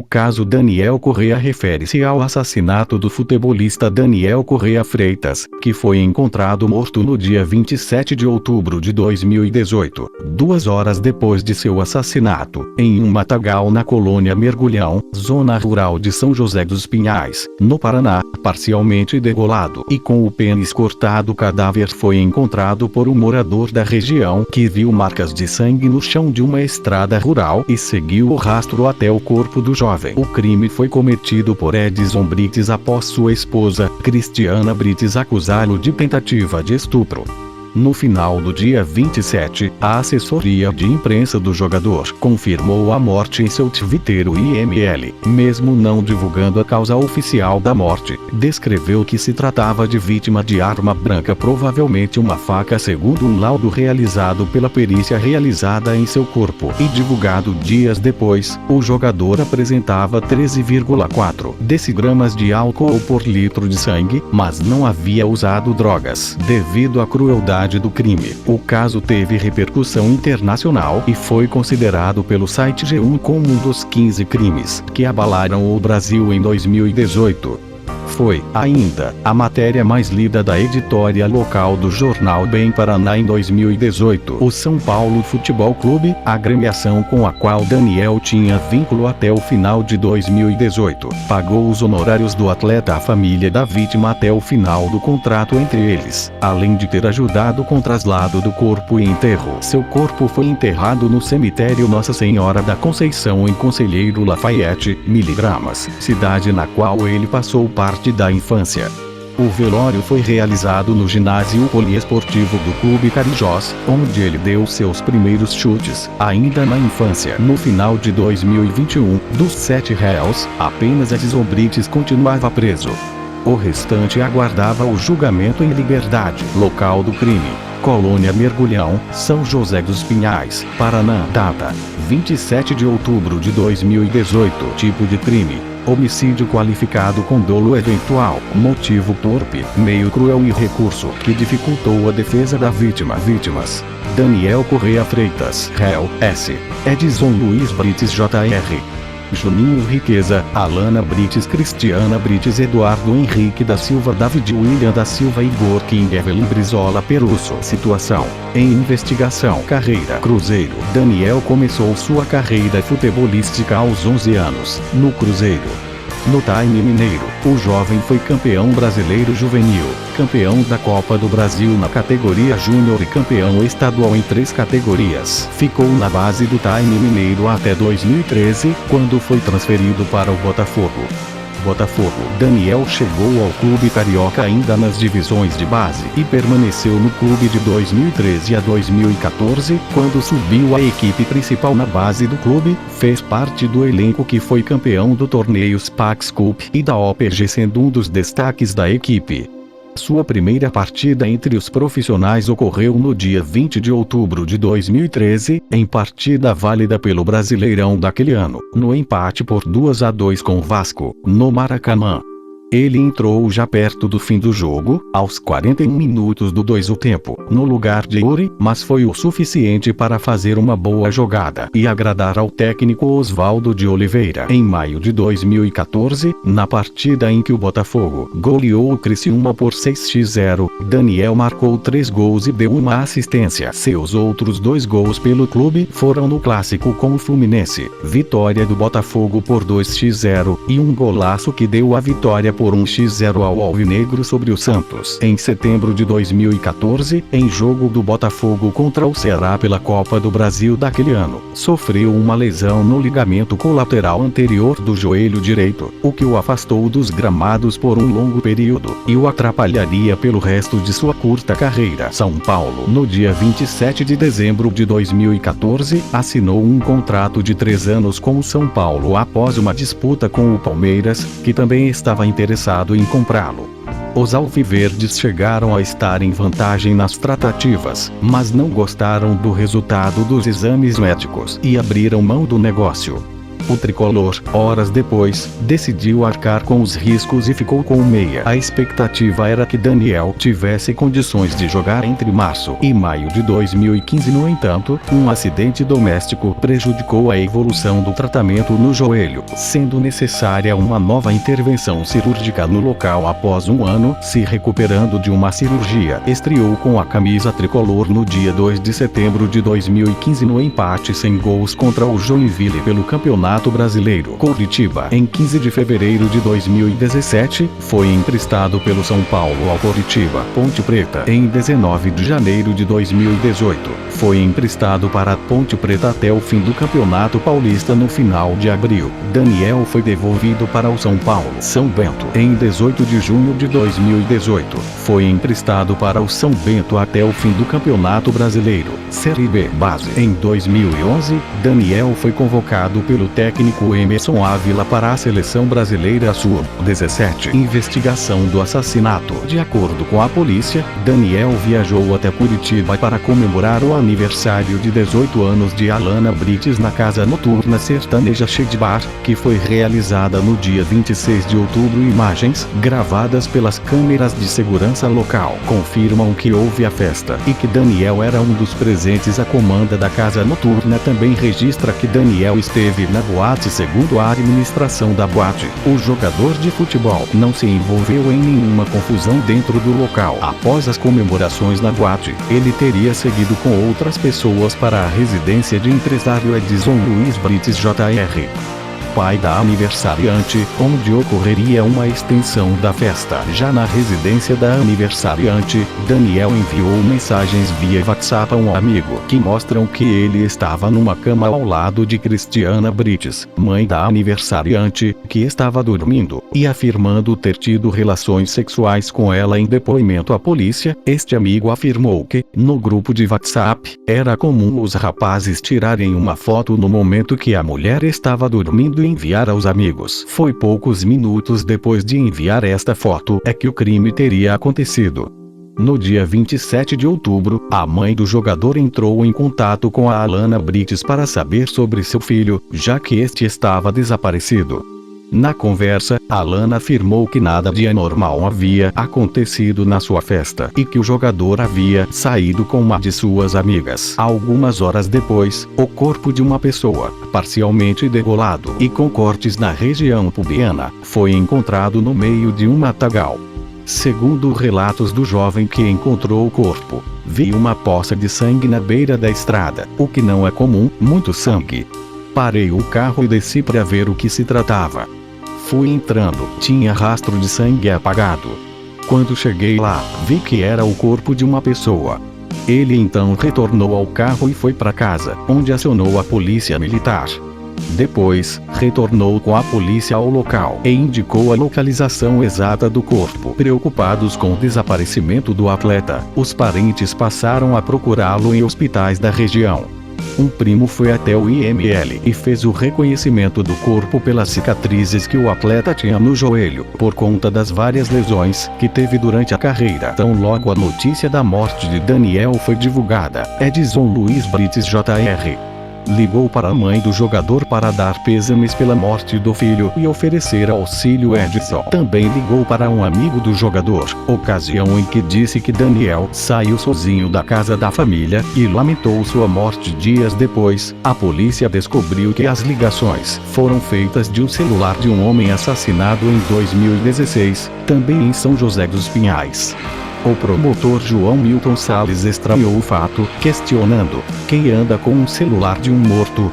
O caso Daniel Correa refere-se ao assassinato do futebolista Daniel Correa Freitas, que foi encontrado morto no dia 27 de outubro de 2018, 2 horas depois de seu assassinato, em um matagal na colônia Mergulhão, zona rural de São José dos Pinhais, no Paraná, parcialmente degolado e com o pênis cortado. O cadáver foi encontrado por um morador da região que viu marcas de sangue no chão de uma estrada rural e seguiu o rastro até o corpo do jovem. O crime foi cometido por Edson Brites após sua esposa, Cristiana Brites, acusá-lo de tentativa de estupro. No final do dia 27, a assessoria de imprensa do jogador confirmou a morte em seu Twitter. O IML, mesmo não divulgando a causa oficial da morte, descreveu que se tratava de vítima de arma branca, provavelmente uma faca, segundo um laudo realizado pela perícia realizada em seu corpo e divulgado dias depois. O jogador apresentava 13,4 decigramas de álcool por litro de sangue, mas não havia usado drogas. Devido à crueldade do crime, o caso teve repercussão internacional e foi considerado pelo site G1 como um dos 15 crimes que abalaram o Brasil em 2018. Foi, ainda, a matéria mais lida da editória local do jornal Bem Paraná em 2018. O São Paulo Futebol Clube, agremiação com a qual Daniel tinha vínculo até o final de 2018, pagou os honorários do atleta à família da vítima até o final do contrato entre eles, além de ter ajudado com o traslado do corpo e enterro. Seu corpo foi enterrado no cemitério Nossa Senhora da Conceição, em Conselheiro Lafayette, Miligramas, cidade na qual ele passou parte da infância. O velório foi realizado no ginásio poliesportivo do Clube Carijós, onde ele deu seus primeiros chutes, ainda na infância. No final de 2021, dos 7 réus, apenas Edson Brites continuava preso. O restante aguardava o julgamento em liberdade. Local do crime: Colônia Mergulhão, São José dos Pinhais, Paraná. Data: 27 de outubro de 2018. Tipo de crime: homicídio qualificado com dolo eventual. Motivo: torpe, meio cruel e recurso que dificultou a defesa da vítima. Vítimas: Daniel Correa Freitas, réu, S. Edson Luiz Brites, Jr. Juninho Riqueza, Alana Brites, Cristiana Brites, Eduardo Henrique da Silva, David William da Silva, Igor King, Evelyn Brizola Perusso. Situação: em investigação. Carreira: Cruzeiro. Daniel começou sua carreira futebolística aos 11 anos, no Cruzeiro. No Time Mineiro, o jovem foi campeão brasileiro juvenil, campeão da Copa do Brasil na categoria júnior e campeão estadual em 3 categorias. Ficou na base do Time Mineiro até 2013, quando foi transferido para o Botafogo. Daniel chegou ao clube carioca ainda nas divisões de base e permaneceu no clube de 2013 a 2014, quando subiu à equipe principal na base do clube. Fez parte do elenco que foi campeão do torneio Pax Cup e da OPG, sendo um dos destaques da equipe. Sua primeira partida entre os profissionais ocorreu no dia 20 de outubro de 2013, em partida válida pelo Brasileirão daquele ano, no empate por 2-2 com o Vasco, no Maracanã. Ele entrou já perto do fim do jogo, aos 41 minutos do 2 tempo, no lugar de Yuri, mas foi o suficiente para fazer uma boa jogada e agradar ao técnico Oswaldo de Oliveira. Em maio de 2014, na partida em que o Botafogo goleou o Criciúma por 6-0, Daniel marcou 3 gols e deu uma assistência. Seus outros 2 gols pelo clube foram no clássico com o Fluminense, vitória do Botafogo por 2-0, e um golaço que deu a vitória por 1-0 ao Alvinegro sobre o Santos. Em setembro de 2014, em jogo do Botafogo contra o Ceará pela Copa do Brasil daquele ano, sofreu uma lesão no ligamento colateral anterior do joelho direito, o que o afastou dos gramados por um longo período e o atrapalharia pelo resto de sua curta carreira. São Paulo. No dia 27 de dezembro de 2014, assinou um contrato de 3 anos com o São Paulo após uma disputa com o Palmeiras, que também estava interessado em comprá-lo. Os alviverdes chegaram a estar em vantagem nas tratativas, mas não gostaram do resultado dos exames médicos e abriram mão do negócio. O tricolor, horas depois, decidiu arcar com os riscos e ficou com o meia. A expectativa era que Daniel tivesse condições de jogar entre março e maio de 2015. No entanto, um acidente doméstico prejudicou a evolução do tratamento no joelho, sendo necessária uma nova intervenção cirúrgica no local. Após um ano se recuperando de uma cirurgia, estreou com a camisa tricolor no dia 2 de setembro de 2015 no empate sem gols contra o Joinville pelo Campeonato Brasileiro. Coritiba. Em 15 de fevereiro de 2017, foi emprestado pelo São Paulo ao Coritiba. Ponte Preta. Em 19 de janeiro de 2018, foi emprestado para a Ponte Preta até o fim do Campeonato Paulista. No final de abril, Daniel foi devolvido para o São Paulo. São Bento. Em 18 de junho de 2018, foi emprestado para o São Bento até o fim do Campeonato Brasileiro. Série B. Base. Em 2011, Daniel foi convocado pelo técnico Emerson Ávila para a Seleção Brasileira Sub-17. Investigação do assassinato. De acordo com a polícia, Daniel viajou até Curitiba para comemorar o aniversário de 18 anos de Alana Brites na casa noturna sertaneja Shade Bar, que foi realizada no dia 26 de outubro. Imagens, gravadas pelas câmeras de segurança local, confirmam que houve a festa e que Daniel era um dos presentes. A comanda da casa noturna também registra que Daniel esteve na boate. Segundo a administração da boate, o jogador de futebol não se envolveu em nenhuma confusão dentro do local. Após as comemorações na boate, ele teria seguido com outras pessoas para a residência de empresário Edson Luiz Brites Jr., pai da aniversariante, onde ocorreria uma extensão da festa. Já na residência da aniversariante, Daniel enviou mensagens via WhatsApp a um amigo que mostram que ele estava numa cama ao lado de Cristiana Brites, mãe da aniversariante, que estava dormindo, e afirmando ter tido relações sexuais com ela. Em depoimento à polícia, este amigo afirmou que, no grupo de WhatsApp, era comum os rapazes tirarem uma foto no momento que a mulher estava dormindo e enviar aos amigos. Foi poucos minutos depois de enviar esta foto é que o crime teria acontecido. No dia 27 de outubro, a mãe do jogador entrou em contato com a Alana Brites para saber sobre seu filho, já que este estava desaparecido. Na conversa, Alana afirmou que nada de anormal havia acontecido na sua festa e que o jogador havia saído com uma de suas amigas. Algumas horas depois, o corpo de uma pessoa, parcialmente degolado e com cortes na região pubiana, foi encontrado no meio de um matagal. Segundo relatos do jovem que encontrou o corpo, vi uma poça de sangue na beira da estrada, o que não é comum, muito sangue. Parei o carro e desci para ver o que se tratava. Fui entrando, tinha rastro de sangue apagado. Quando cheguei lá, vi que era o corpo de uma pessoa. Ele então retornou ao carro e foi para casa, onde acionou a polícia militar. Depois, retornou com a polícia ao local e indicou a localização exata do corpo. Preocupados com o desaparecimento do atleta, os parentes passaram a procurá-lo em hospitais da região. Um primo foi até o IML e fez o reconhecimento do corpo pelas cicatrizes que o atleta tinha no joelho, por conta das várias lesões que teve durante a carreira. Tão logo a notícia da morte de Daniel foi divulgada, Edson Luiz Brites Jr. ligou para a mãe do jogador para dar pêsames pela morte do filho e oferecer auxílio. Edson também ligou para um amigo do jogador, ocasião em que disse que Daniel saiu sozinho da casa da família e lamentou sua morte. Dias depois, a polícia descobriu que as ligações foram feitas de um celular de um homem assassinado em 2016, também em São José dos Pinhais. O promotor João Milton Salles estranhou o fato, questionando: quem anda com um celular de um morto?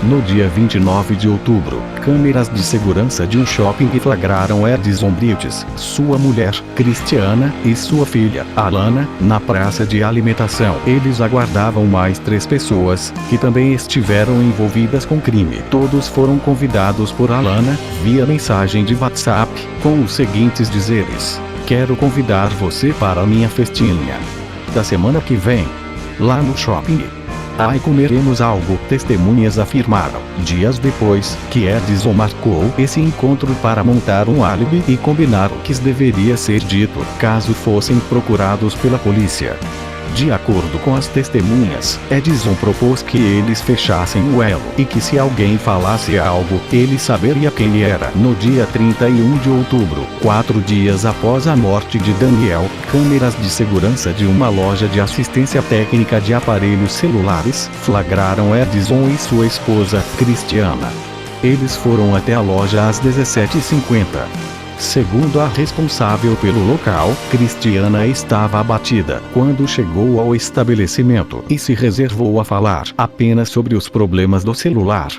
No dia 29 de outubro, câmeras de segurança de um shopping flagraram Edson Brites, sua mulher, Cristiana, e sua filha, Alana, na praça de alimentação. Eles aguardavam mais 3 pessoas, que também estiveram envolvidas com o crime. Todos foram convidados por Alana, via mensagem de WhatsApp, com os seguintes dizeres: quero convidar você para a minha festinha da semana que vem, lá no shopping. Ai, comeremos algo, testemunhas afirmaram. Dias depois, que Edson marcou esse encontro para montar um álibi e combinar o que deveria ser dito, caso fossem procurados pela polícia. De acordo com as testemunhas, Edson propôs que eles fechassem o elo e que se alguém falasse algo, ele saberia quem era. No dia 31 de outubro, 4 dias após a morte de Daniel, câmeras de segurança de uma loja de assistência técnica de aparelhos celulares flagraram Edson e sua esposa, Cristiana. Eles foram até a loja às 17h50. Segundo a responsável pelo local, Cristiana estava abatida quando chegou ao estabelecimento e se reservou a falar apenas sobre os problemas do celular.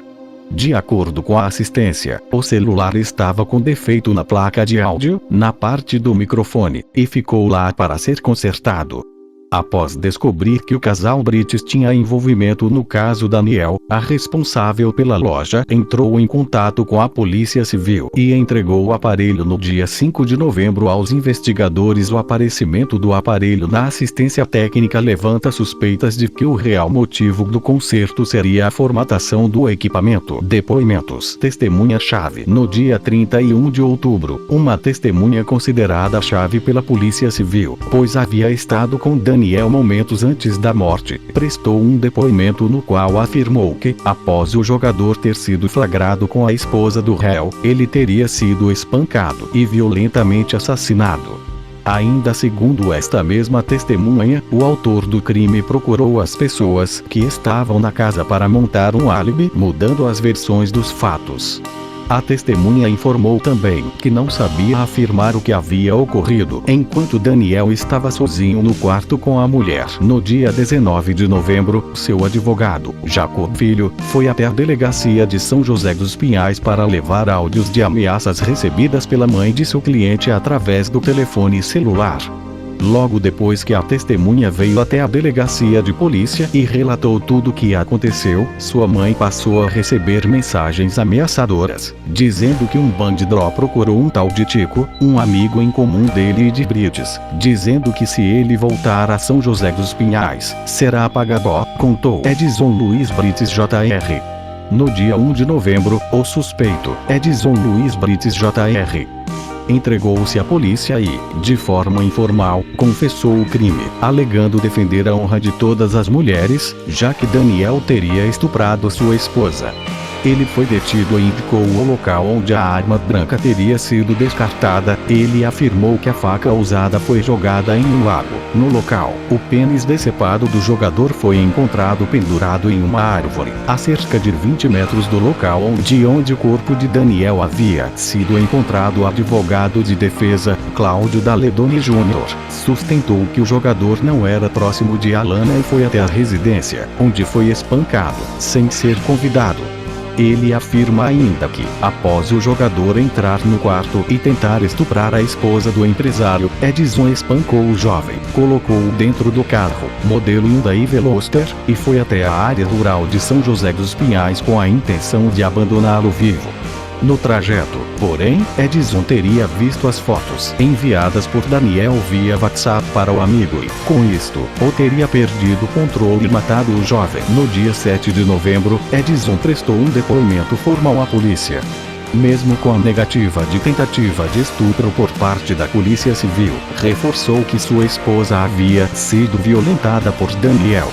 De acordo com a assistência, o celular estava com defeito na placa de áudio, na parte do microfone, e ficou lá para ser consertado. Após descobrir que o casal Brites tinha envolvimento no caso Daniel, a responsável pela loja entrou em contato com a Polícia Civil e entregou o aparelho no dia 5 de novembro aos investigadores. O aparecimento do aparelho na assistência técnica levanta suspeitas de que o real motivo do conserto seria a formatação do equipamento. Depoimentos. Testemunha-chave. No dia 31 de outubro, uma testemunha considerada chave pela Polícia Civil, pois havia estado com Daniel momentos antes da morte, prestou um depoimento no qual afirmou que, após o jogador ter sido flagrado com a esposa do réu, ele teria sido espancado e violentamente assassinado. Ainda segundo esta mesma testemunha, o autor do crime procurou as pessoas que estavam na casa para montar um álibi, mudando as versões dos fatos. A testemunha informou também que não sabia afirmar o que havia ocorrido enquanto Daniel estava sozinho no quarto com a mulher. No dia 19 de novembro, seu advogado, Jacob Filho, foi até a delegacia de São José dos Pinhais para levar áudios de ameaças recebidas pela mãe de seu cliente através do telefone celular. Logo depois que a testemunha veio até a delegacia de polícia e relatou tudo o que aconteceu, sua mãe passou a receber mensagens ameaçadoras, dizendo que um bandido procurou um tal de Tico, um amigo em comum dele e de Brites, dizendo que se ele voltar a São José dos Pinhais, será apagado, contou Edson Luiz Brites Jr. No dia 1 de novembro, o suspeito, Edson Luiz Brites Jr., entregou-se à polícia e, de forma informal, confessou o crime, alegando defender a honra de todas as mulheres, já que Daniel teria estuprado sua esposa. Ele foi detido e indicou o local onde a arma branca teria sido descartada. Ele afirmou que a faca usada foi jogada em um lago. No local, o pênis decepado do jogador foi encontrado pendurado em uma árvore, a cerca de 20 metros do local onde o corpo de Daniel havia sido encontrado. O advogado de defesa, Cláudio Daledoni Jr., sustentou que o jogador não era próximo de Alana e foi até a residência, onde foi espancado, sem ser convidado. Ele afirma ainda que, após o jogador entrar no quarto e tentar estuprar a esposa do empresário, Edson espancou o jovem, colocou-o dentro do carro, modelo Hyundai Veloster, e foi até a área rural de São José dos Pinhais com a intenção de abandoná-lo vivo. No trajeto, porém, Edson teria visto as fotos enviadas por Daniel via WhatsApp para o amigo e, com isto, o teria perdido o controle e matado o jovem. No dia 7 de novembro, Edson prestou um depoimento formal à polícia. Mesmo com a negativa de tentativa de estupro por parte da Polícia Civil, reforçou que sua esposa havia sido violentada por Daniel.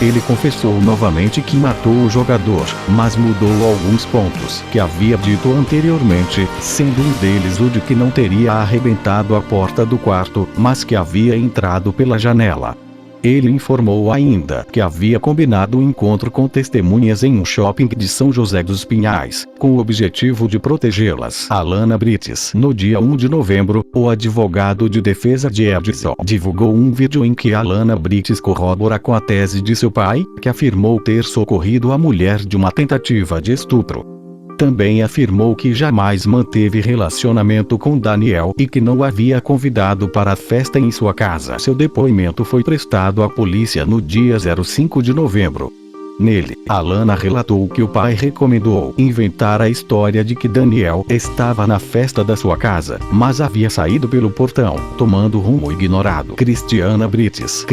Ele confessou novamente que matou o jogador, mas mudou alguns pontos que havia dito anteriormente, sendo um deles o de que não teria arrebentado a porta do quarto, mas que havia entrado pela janela. Ele informou ainda que havia combinado um encontro com testemunhas em um shopping de São José dos Pinhais, com o objetivo de protegê-las. Alana Brites. No dia 1 de novembro, o advogado de defesa de Edson divulgou um vídeo em que Alana Brites corrobora com a tese de seu pai, que afirmou ter socorrido a mulher de uma tentativa de estupro. Também afirmou que jamais manteve relacionamento com Daniel e que não o havia convidado para a festa em sua casa. Seu depoimento foi prestado à polícia no dia 5 de novembro. Nele, Alana relatou que o pai recomendou inventar a história de que Daniel estava na festa da sua casa, mas havia saído pelo portão, tomando rumo ignorado. Cristiana Brites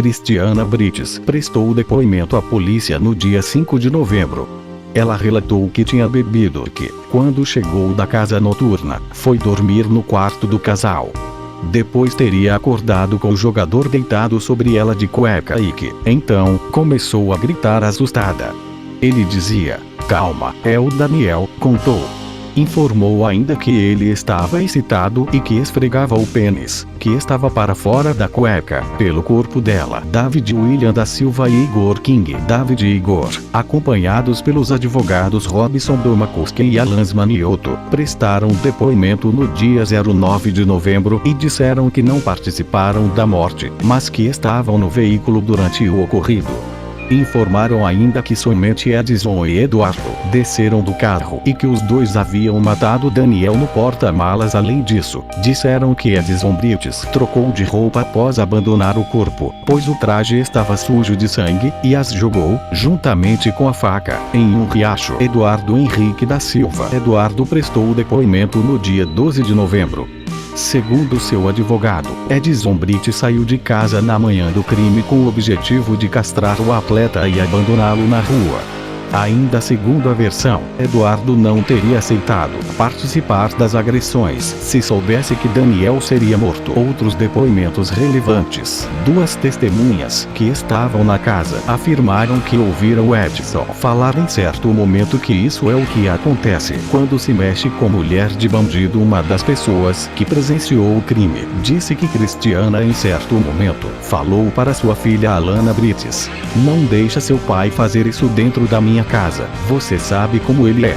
prestou o depoimento à polícia no dia 5 de novembro. Ela relatou que tinha bebido e que, quando chegou da casa noturna, foi dormir no quarto do casal. Depois teria acordado com o jogador deitado sobre ela de cueca e que, então, começou a gritar assustada. Ele dizia: "Calma, é o Daniel", contou. Informou ainda que ele estava excitado e que esfregava o pênis, que estava para fora da cueca, pelo corpo dela. David William da Silva e Igor King. David e Igor, acompanhados pelos advogados Robson Domakuski e Alan Manioto, prestaram depoimento no dia 9 de novembro e disseram que não participaram da morte, mas que estavam no veículo durante o ocorrido. Informaram ainda que somente Edson e Eduardo desceram do carro e que os dois haviam matado Daniel no porta-malas. Além disso, disseram que Edson Brites trocou de roupa após abandonar o corpo, pois o traje estava sujo de sangue, e as jogou, juntamente com a faca, em um riacho. Eduardo Henrique da Silva. Eduardo prestou depoimento no dia 12 de novembro. Segundo seu advogado, Edson Brites saiu de casa na manhã do crime com o objetivo de castrar o atleta e abandoná-lo na rua. Ainda segundo a versão, Eduardo não teria aceitado participar das agressões se soubesse que Daniel seria morto. Outros depoimentos relevantes. Duas testemunhas que estavam na casa afirmaram que ouviram Edson falar em certo momento que isso é o que acontece quando se mexe com mulher de bandido. Uma das pessoas que presenciou o crime disse que Cristiana em certo momento falou para sua filha Alana Brites: "Não deixa seu pai fazer isso dentro da minha casa, você sabe como ele é."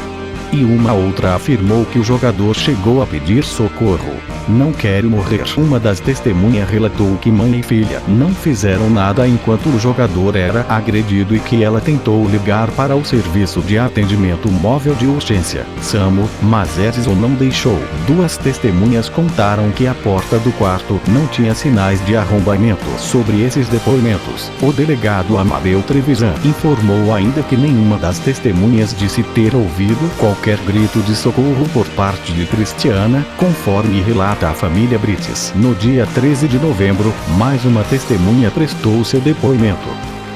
E uma outra afirmou que o jogador chegou a pedir socorro. "Não quero morrer." Uma das testemunhas relatou que mãe e filha não fizeram nada enquanto o jogador era agredido e que ela tentou ligar para o serviço de atendimento móvel de urgência, SAMU, mas Edson não deixou. Duas testemunhas contaram que a porta do quarto não tinha sinais de arrombamento. Sobre esses depoimentos, o delegado Amadeu Trevisan informou ainda que nenhuma das testemunhas disse ter ouvido qualquer grito de socorro por parte de Cristiana, conforme relata a família Brites. No dia 13 de novembro, mais uma testemunha prestou seu depoimento.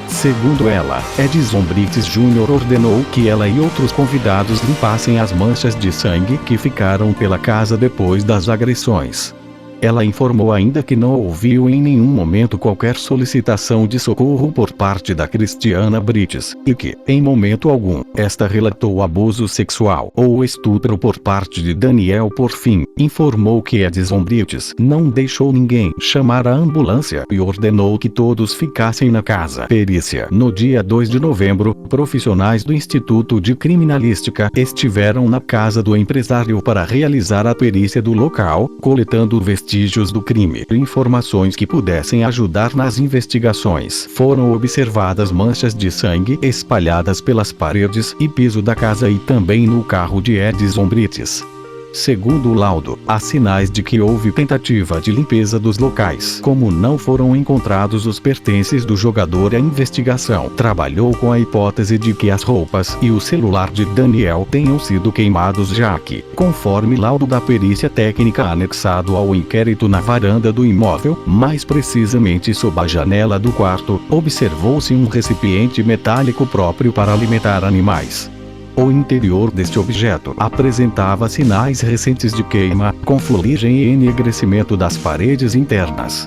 Segundo ela, Edson Brites Jr. ordenou que ela e outros convidados limpassem as manchas de sangue que ficaram pela casa depois das agressões. Ela informou ainda que não ouviu em nenhum momento qualquer solicitação de socorro por parte da Cristiana Brites, e que, em momento algum, esta relatou abuso sexual ou estupro por parte de Daniel. Por fim, informou que Edson Brites não deixou ninguém chamar a ambulância e ordenou que todos ficassem na casa. Perícia. No dia 2 de novembro, profissionais do Instituto de Criminalística estiveram na casa do empresário para realizar a perícia do local, coletando vestígios do crime e informações que pudessem ajudar nas investigações. Foram observadas manchas de sangue espalhadas pelas paredes e piso da casa e também no carro de Edson Brites. Segundo o laudo, há sinais de que houve tentativa de limpeza dos locais. Como não foram encontrados os pertences do jogador, a investigação trabalhou com a hipótese de que as roupas e o celular de Daniel tenham sido queimados, já que, conforme laudo da perícia técnica anexado ao inquérito, na varanda do imóvel, mais precisamente sob a janela do quarto, observou-se um recipiente metálico próprio para alimentar animais. O interior deste objeto apresentava sinais recentes de queima, com fuligem e enegrecimento das paredes internas.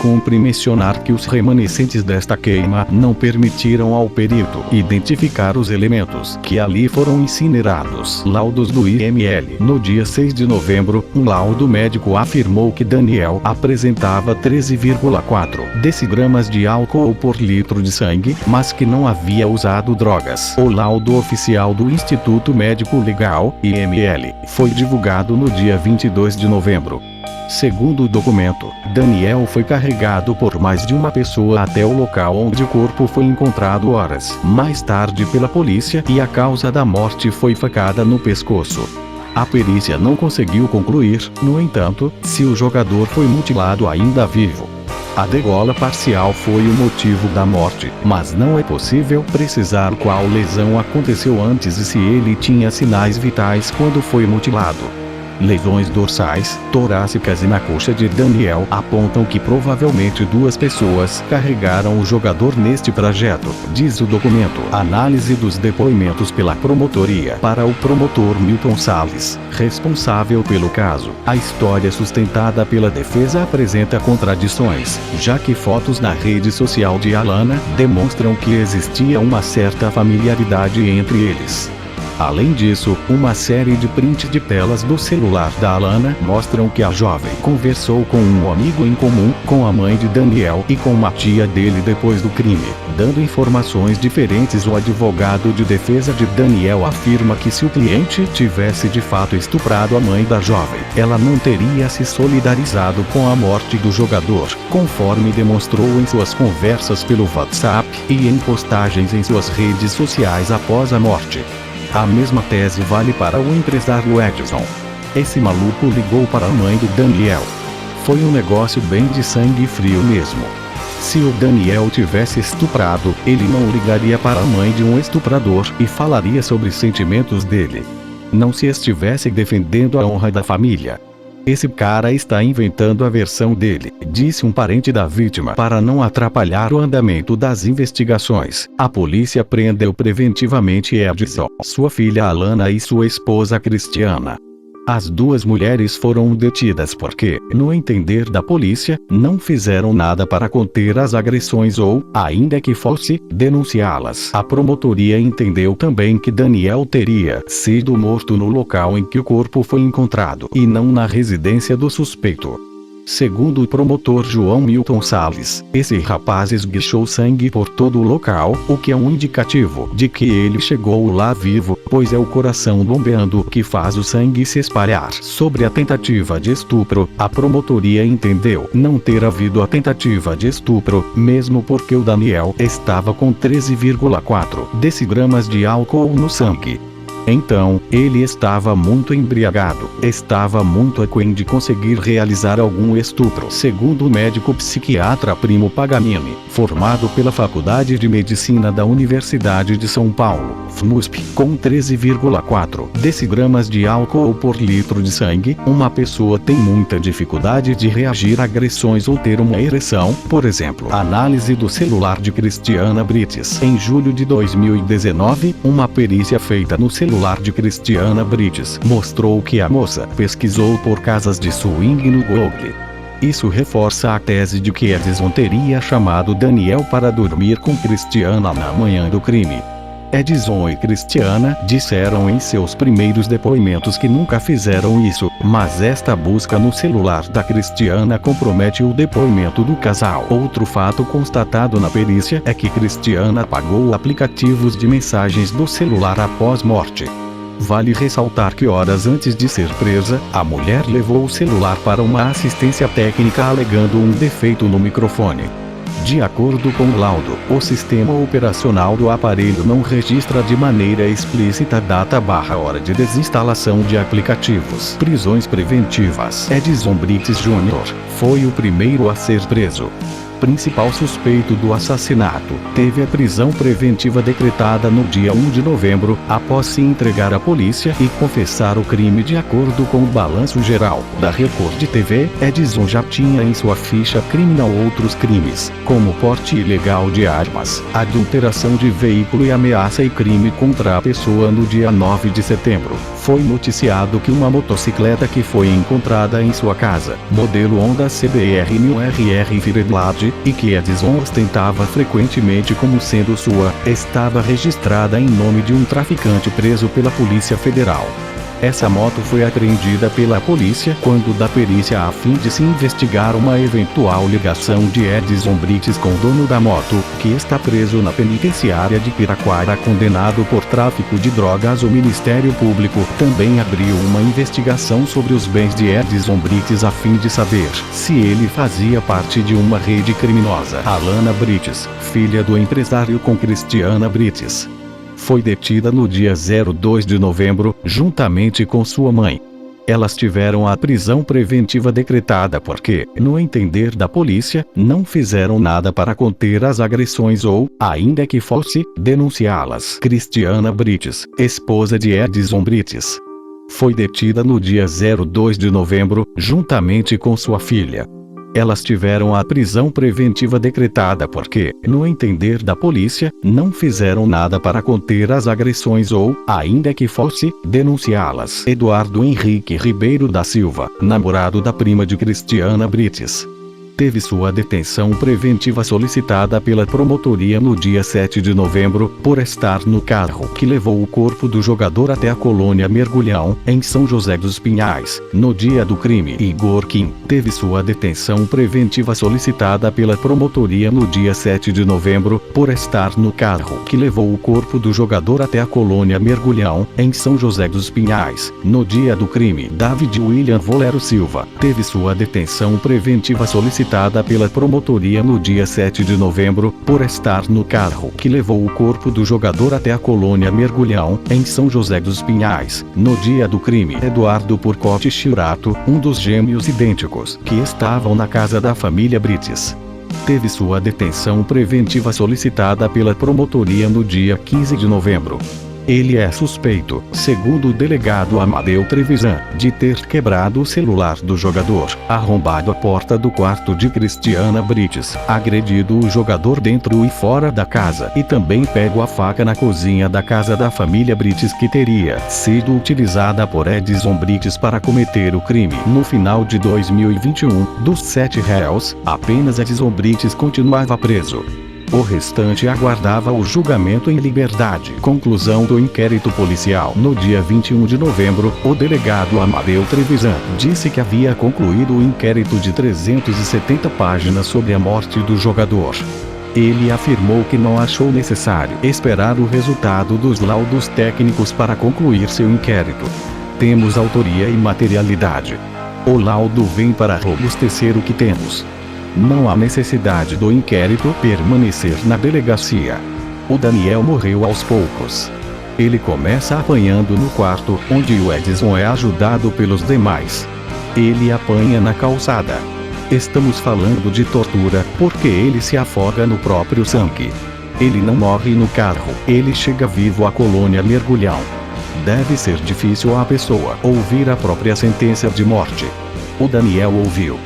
Cumpre mencionar que os remanescentes desta queima não permitiram ao perito identificar os elementos que ali foram incinerados. Laudos do IML. No dia 6 de novembro, um laudo médico afirmou que Daniel apresentava 13,4 decigramas de álcool por litro de sangue, mas que não havia usado drogas. O laudo oficial do Instituto Médico Legal, IML, foi divulgado no dia 22 de novembro. Segundo o documento, Daniel foi carregado por mais de uma pessoa até o local onde o corpo foi encontrado horas mais tarde pela polícia, e a causa da morte foi facada no pescoço. A perícia não conseguiu concluir, no entanto, se o jogador foi mutilado ainda vivo. A degola parcial foi o motivo da morte, mas não é possível precisar qual lesão aconteceu antes e se ele tinha sinais vitais quando foi mutilado. Lesões dorsais, torácicas e na coxa de Daniel apontam que provavelmente duas pessoas carregaram o jogador neste trajeto, diz o documento. Análise dos depoimentos pela promotoria. Para o promotor Milton Salles, responsável pelo caso, a história sustentada pela defesa apresenta contradições, já que fotos na rede social de Alana demonstram que existia uma certa familiaridade entre eles. Além disso, uma série de prints de telas do celular da Alana mostram que a jovem conversou com um amigo em comum, com a mãe de Daniel e com uma tia dele depois do crime, dando informações diferentes. O advogado de defesa de Daniel afirma que se o cliente tivesse de fato estuprado a mãe da jovem, ela não teria se solidarizado com a morte do jogador, conforme demonstrou em suas conversas pelo WhatsApp e em postagens em suas redes sociais após a morte. A mesma tese vale para o empresário Edson. Esse maluco ligou para a mãe do Daniel. Foi um negócio bem de sangue frio mesmo. Se o Daniel tivesse estuprado, ele não ligaria para a mãe de um estuprador e falaria sobre sentimentos dele. Não se estivesse defendendo a honra da família. Esse cara está inventando a versão dele, disse um parente da vítima. Para não atrapalhar o andamento das investigações, a polícia prendeu preventivamente Edson, sua filha Alana e sua esposa Cristiana. As duas mulheres foram detidas porque, no entender da polícia, não fizeram nada para conter as agressões ou, ainda que fosse, denunciá-las. A promotoria entendeu também que Daniel teria sido morto no local em que o corpo foi encontrado e não na residência do suspeito. Segundo o promotor João Milton Salles, esse rapaz esguichou sangue por todo o local, o que é um indicativo de que ele chegou lá vivo, pois é o coração bombeando que faz o sangue se espalhar. Sobre a tentativa de estupro, a promotoria entendeu não ter havido a tentativa de estupro, mesmo porque o Daniel estava com 13,4 decigramas de álcool no sangue. Então, ele estava muito embriagado, estava muito aquém de conseguir realizar algum estupro. Segundo o médico psiquiatra Primo Paganini, formado pela Faculdade de Medicina da Universidade de São Paulo, FMUSP, com 13,4 decigramas de álcool por litro de sangue, uma pessoa tem muita dificuldade de reagir a agressões ou ter uma ereção, por exemplo. Análise do celular de Cristiana Brites. Em julho de 2019, uma perícia feita no celular de Cristiana Brites mostrou que a moça pesquisou por casas de swing no Google. Isso reforça a tese de que Edson teria chamado Daniel para dormir com Cristiana na manhã do crime. Edson e Cristiana disseram em seus primeiros depoimentos que nunca fizeram isso, mas esta busca no celular da Cristiana compromete o depoimento do casal. Outro fato constatado na perícia é que Cristiana apagou aplicativos de mensagens do celular após morte. Vale ressaltar que horas antes de ser presa, a mulher levou o celular para uma assistência técnica alegando um defeito no microfone. De acordo com o laudo, o sistema operacional do aparelho não registra de maneira explícita data/hora de desinstalação de aplicativos. Prisões preventivas. Edson Brites Jr. foi o primeiro a ser preso. Principal suspeito do assassinato, teve a prisão preventiva decretada no dia 1 de novembro, após se entregar à polícia e confessar o crime. De acordo com o balanço geral da Record TV, Edson já tinha em sua ficha criminal outros crimes, como porte ilegal de armas, adulteração de veículo e ameaça e crime contra a pessoa. No dia 9 de setembro, foi noticiado que uma motocicleta que foi encontrada em sua casa, modelo Honda CBR 1000RR Fireblade, e que Edson ostentava frequentemente como sendo sua, estava registrada em nome de um traficante preso pela Polícia Federal. Essa moto foi apreendida pela polícia quando da perícia a fim de se investigar uma eventual ligação de Edson Brites com o dono da moto, que está preso na penitenciária de Piraquara condenado por tráfico de drogas. O Ministério Público também abriu uma investigação sobre os bens de Edson Brites a fim de saber se ele fazia parte de uma rede criminosa. Alana Brites, filha do empresário com Cristiana Brites, foi detida no dia 2 de novembro, juntamente com sua mãe. Elas tiveram a prisão preventiva decretada porque, no entender da polícia, não fizeram nada para conter as agressões ou, ainda que fosse, denunciá-las. Cristiana Brites, esposa de Edson Brites, Foi detida no dia 2 de novembro, juntamente com sua filha. Elas tiveram a prisão preventiva decretada porque, no entender da polícia, não fizeram nada para conter as agressões ou, ainda que fosse, denunciá-las. Eduardo Henrique Ribeiro da Silva, namorado da prima de Cristiana Brites, teve sua detenção preventiva solicitada pela promotoria no dia 7 de novembro, por estar no carro que levou o corpo do jogador até a colônia Mergulhão, em São José dos Pinhais, no dia do crime. Igor Kim teve sua detenção preventiva solicitada pela promotoria no dia 7 de novembro, por estar no carro que levou o corpo do jogador até a colônia Mergulhão, em São José dos Pinhais, no dia do crime. David William Volero Silva teve sua detenção preventiva solicitada pela promotoria no dia 7 de novembro, por estar no carro que levou o corpo do jogador até a colônia Mergulhão, em São José dos Pinhais, no dia do crime. Eduardo Porcote Chirato, um dos gêmeos idênticos que estavam na casa da família Brites, teve sua detenção preventiva solicitada pela promotoria no dia 15 de novembro. Ele é suspeito, segundo o delegado Amadeu Trevisan, de ter quebrado o celular do jogador, arrombado a porta do quarto de Cristiana Brites, agredido o jogador dentro e fora da casa e também pego a faca na cozinha da casa da família Brites que teria sido utilizada por Edson Brites para cometer o crime. No final de 2021, dos 7 réus, apenas Edson Brites continuava preso. O restante aguardava o julgamento em liberdade. Conclusão do inquérito policial. No dia 21 de novembro, o delegado Amadeu Trevisan disse que havia concluído o inquérito de 370 páginas sobre a morte do jogador. Ele afirmou que não achou necessário esperar o resultado dos laudos técnicos para concluir seu inquérito. Temos autoria e materialidade. O laudo vem para robustecer o que temos. Não há necessidade do inquérito permanecer na delegacia. O Daniel morreu aos poucos. Ele começa apanhando no quarto, onde o Edson é ajudado pelos demais. Ele apanha na calçada. Estamos falando de tortura, porque ele se afoga no próprio sangue. Ele não morre no carro, ele chega vivo à colônia Mergulhão. Deve ser difícil a pessoa ouvir a própria sentença de morte. O Daniel ouviu.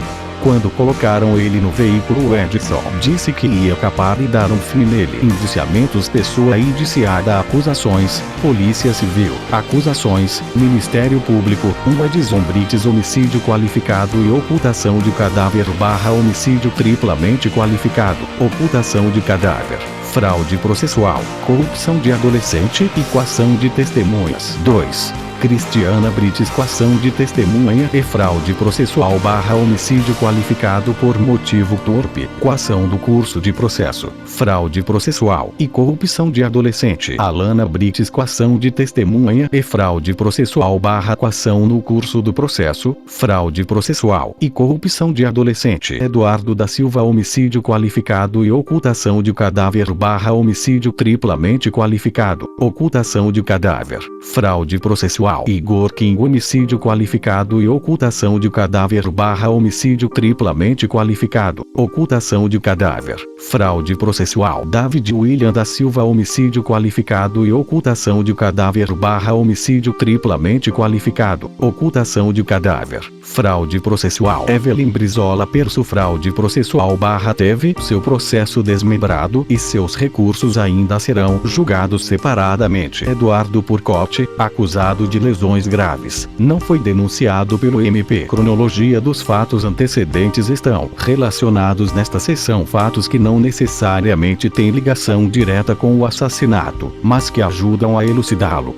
Quando colocaram ele no veículo, Edson disse que ia capar e dar um fim nele. Indiciamentos: pessoa indiciada, acusações, Polícia Civil, acusações, Ministério Público, Edson Brites, homicídio qualificado e ocultação de cadáver / homicídio triplamente qualificado, ocultação de cadáver, fraude processual, corrupção de adolescente e coação de testemunhas. 2. Cristiana Brites, coação de testemunha e fraude processual / homicídio qualificado por motivo torpe, coação do curso de processo, fraude processual e corrupção de adolescente. Alana Brites, coação de testemunha e fraude processual / coação no curso do processo, fraude processual e corrupção de adolescente. Eduardo da Silva, homicídio qualificado e ocultação de cadáver / homicídio triplamente qualificado, ocultação de cadáver, fraude processual. Igor Kim, homicídio qualificado e ocultação de cadáver / homicídio triplamente qualificado, ocultação de cadáver, fraude processual. David William da Silva, homicídio qualificado e ocultação de cadáver / homicídio triplamente qualificado, ocultação de cadáver, fraude processual. Evelyn Brizola Perso, fraude processual / teve seu processo desmembrado e seus recursos ainda serão julgados separadamente. Eduardo Porcote, acusado de lesões graves, não foi denunciado pelo MP. Cronologia dos fatos antecedentes estão relacionados nesta seção fatos que não necessariamente têm ligação direta com o assassinato, mas que ajudam a elucidá-lo.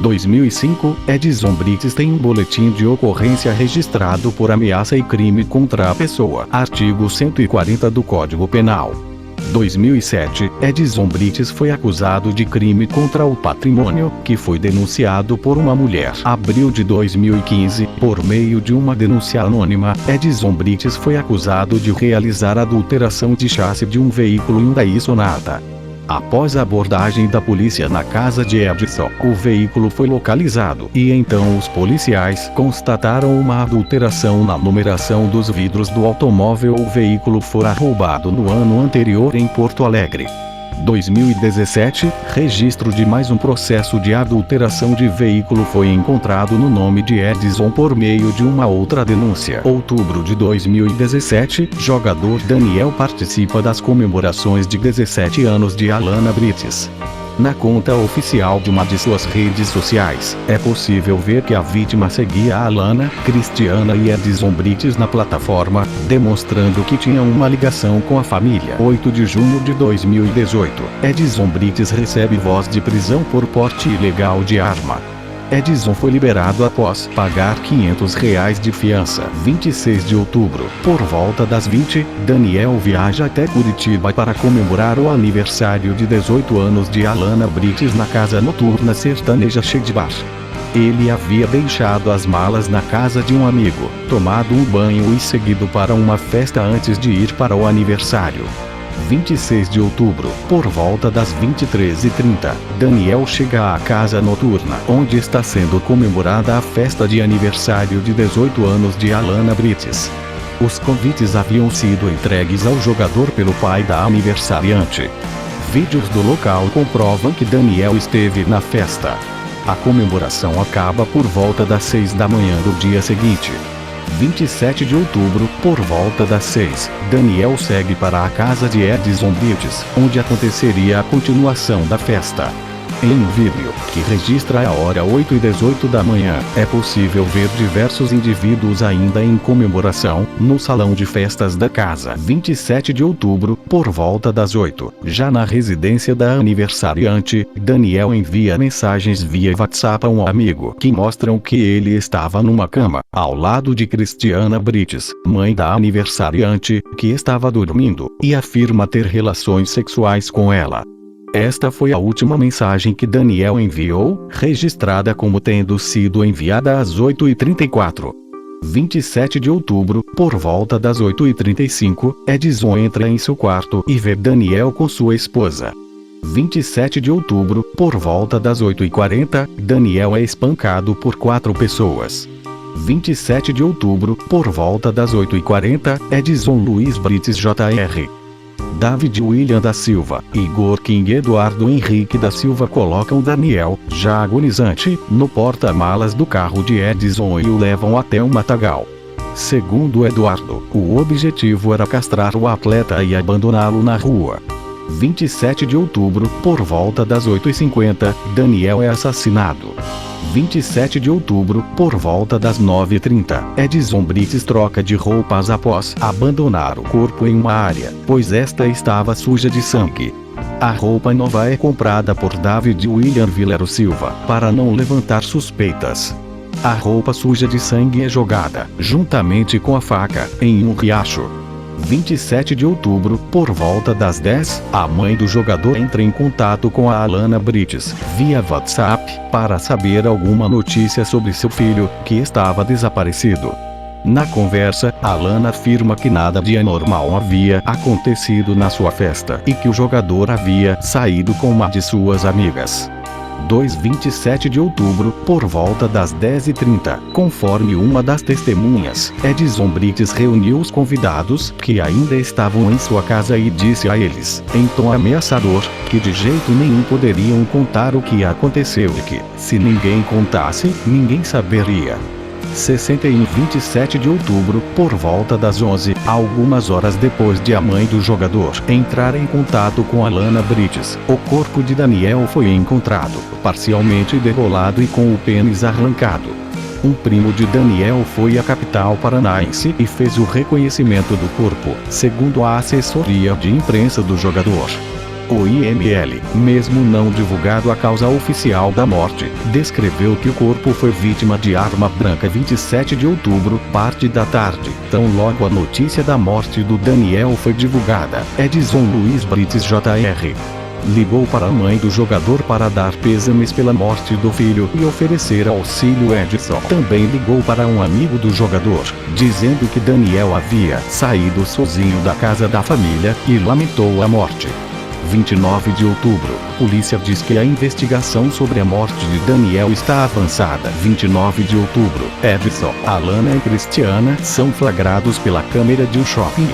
2005, Edson Brites tem um boletim de ocorrência registrado por ameaça e crime contra a pessoa. Artigo 140 do Código Penal. 2007, Edson Brites foi acusado de crime contra o patrimônio, que foi denunciado por uma mulher. Abril de 2015, por meio de uma denúncia anônima, Edson Brites foi acusado de realizar adulteração de chassi de um veículo Hyundai Sonata. Após a abordagem da polícia na casa de Edson, o veículo foi localizado e então os policiais constataram uma adulteração na numeração dos vidros do automóvel. O veículo fora roubado no ano anterior em Porto Alegre. 2017, registro de mais um processo de adulteração de veículo foi encontrado no nome de Edson por meio de uma outra denúncia. Outubro de 2017, jogador Daniel participa das comemorações de 17 anos de Alana Brites. Na conta oficial de uma de suas redes sociais, é possível ver que a vítima seguia a Alana, Cristiana e Edson Brites na plataforma, demonstrando que tinha uma ligação com a família. 8 de junho de 2018, Edson Brites recebe voz de prisão por porte ilegal de arma. Edson foi liberado após pagar R$ 500 de fiança. 26 de outubro, por volta das 20, Daniel viaja até Curitiba para comemorar o aniversário de 18 anos de Alana Brites na casa noturna sertaneja Shedbar. Ele havia deixado as malas na casa de um amigo, tomado um banho e seguido para uma festa antes de ir para o aniversário. 26 de outubro, por volta das 23h30, Daniel chega à casa noturna, onde está sendo comemorada a festa de aniversário de 18 anos de Alana Brites. Os convites haviam sido entregues ao jogador pelo pai da aniversariante. Vídeos do local comprovam que Daniel esteve na festa. A comemoração acaba por volta das 6 da manhã do dia seguinte. 27 de outubro, por volta das 6, Daniel segue para a casa de Edson Brites, onde aconteceria a continuação da festa. Em um vídeo, que registra a hora 8h18 da manhã, é possível ver diversos indivíduos ainda em comemoração, no salão de festas da casa. 27 de outubro, por volta das 8, já na residência da aniversariante, Daniel envia mensagens via WhatsApp a um amigo que mostram que ele estava numa cama, ao lado de Cristiana Brites, mãe da aniversariante, que estava dormindo, e afirma ter relações sexuais com ela. Esta foi a última mensagem que Daniel enviou, registrada como tendo sido enviada às 8h34. 27 de outubro, por volta das 8h35, Edson entra em seu quarto e vê Daniel com sua esposa. 27 de outubro, por volta das 8h40, Daniel é espancado por 4 pessoas. 27 de outubro, por volta das 8h40, Edson Luiz Brites Jr., David William da Silva, Igor King e Eduardo Henrique da Silva colocam Daniel, já agonizante, no porta-malas do carro de Edson e o levam até um matagal. Segundo Eduardo, o objetivo era castrar o atleta e abandoná-lo na rua. 27 de outubro, por volta das 8h50, Daniel é assassinado. 27 de outubro, por volta das 9h30, Edson Brites troca de roupas após abandonar o corpo em uma área, pois esta estava suja de sangue. A roupa nova é comprada por David William Vilero Silva, para não levantar suspeitas. A roupa suja de sangue é jogada, juntamente com a faca, em um riacho. 27 de outubro, por volta das 10, a mãe do jogador entra em contato com a Alana Brites, via WhatsApp, para saber alguma notícia sobre seu filho, que estava desaparecido. Na conversa, Alana afirma que nada de anormal havia acontecido na sua festa e que o jogador havia saído com uma de suas amigas. 27 de outubro, por volta das 10h30, conforme uma das testemunhas, Edson Brites reuniu os convidados, que ainda estavam em sua casa e disse a eles, em tom ameaçador, que de jeito nenhum poderiam contar o que aconteceu e que, se ninguém contasse, ninguém saberia. 27 de outubro, por volta das 11, algumas horas depois de a mãe do jogador entrar em contato com Alana Brites, o corpo de Daniel foi encontrado, parcialmente derrolado e com o pênis arrancado. Um primo de Daniel foi à capital paranaense e fez o reconhecimento do corpo, segundo a assessoria de imprensa do jogador. O IML, mesmo não divulgado a causa oficial da morte, descreveu que o corpo foi vítima de arma branca. 27 de outubro, parte da tarde, tão logo a notícia da morte do Daniel foi divulgada, Edson Luiz Brites Jr. ligou para a mãe do jogador para dar pêsames pela morte do filho e oferecer auxílio. Edson também ligou para um amigo do jogador, dizendo que Daniel havia saído sozinho da casa da família e lamentou a morte. 29 de outubro, polícia diz que a investigação sobre a morte de Daniel está avançada. 29 de outubro, Edson, Alana e Cristiana são flagrados pela câmera de um shopping.